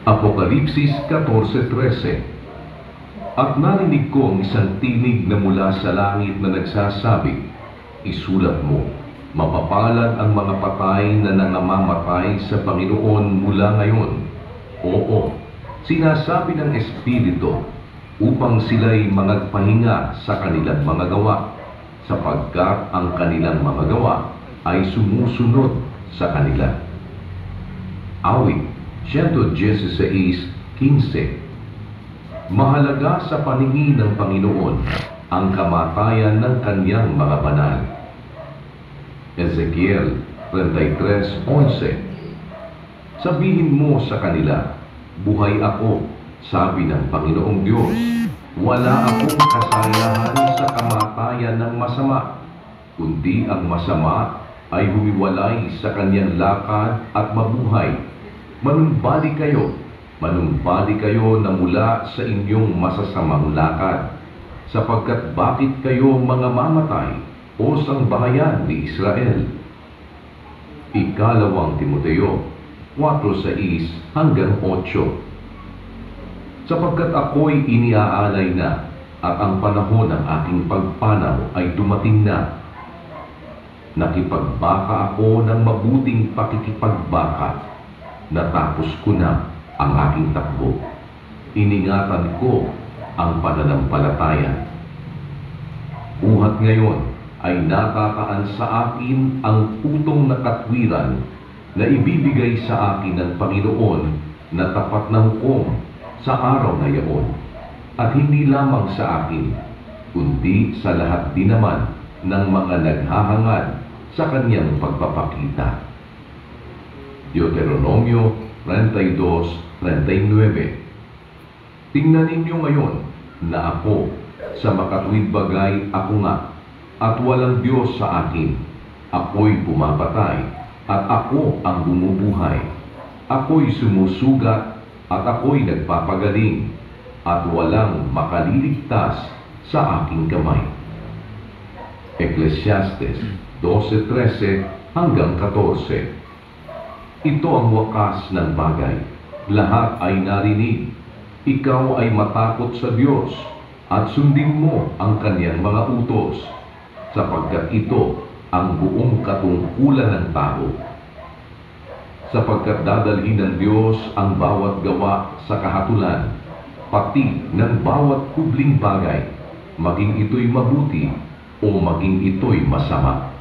Apokalipsis 14:13. At narinig ko ang isang tinig na mula sa langit na nagsasabi, "Isulat mo, mapapalad ang mga patay na nangamamatay sa Panginoon mula ngayon. Oo, sinasabi ng Espiritu, upang sila'y magpahinga sa kanilang mga gawa, sapagkat ang kanilang mga gawa ay sumusunod sa kanila." Awit 116:15. Mahalaga sa paningin ng Panginoon ang kamatayan ng kanyang mga banal. Ezekiel 33:11. Sabihin mo sa kanila, "Buhay ako," sabi ng Panginoong Diyos. "Wala akong kasayahan sa kamatayan ng masama, kundi ang masama ay humiwalay sa kanyang lakad at mabuhay. Manumbalik kayo na mula sa inyong masasamang lakad, sapagkat bakit kayo mga mamatay, o sangbahayan ni Israel?" Ikalawang Timoteo 4:6-8. Sapagkat ako'y iniaalay na, at ang panahon ng aking pagpanaw ay dumating na. Nakipagbaka ako ng mabuting pakikipagbaka. Natapos ko na ang aking takbo. Iningatan ko ang pananampalataya. Buhat ngayon ay natataan sa akin ang putong na katwiran na ibibigay sa akin ng Panginoon na tapat na hukom sa araw na iyon, at hindi lamang sa akin, kundi sa lahat din naman ng mga naghahangad sa kanyang pagpapakita. Deuteronomio 32:39. Tingnan ninyo ngayon na ako, sa makatuwid bagay ako nga, at walang Diyos sa akin. Ako'y pumapatay, at ako ang bumubuhay. Ako'y sumusugat, at ako'y nagpapagaling, at walang makaliligtas sa aking kamay. Ecclesiastes 12:13-14. Ito ang wakas ng bagay. Lahat ay narinig. Ikaw ay matakot sa Diyos at sundin mo ang kanyang mga utos, sapagkat ito ang buong katungkulan ng tao. Sapagkat dadalhin ng Diyos ang bawat gawa sa kahatulan, pati ng bawat kubling bagay, maging ito'y mabuti o maging ito'y masama.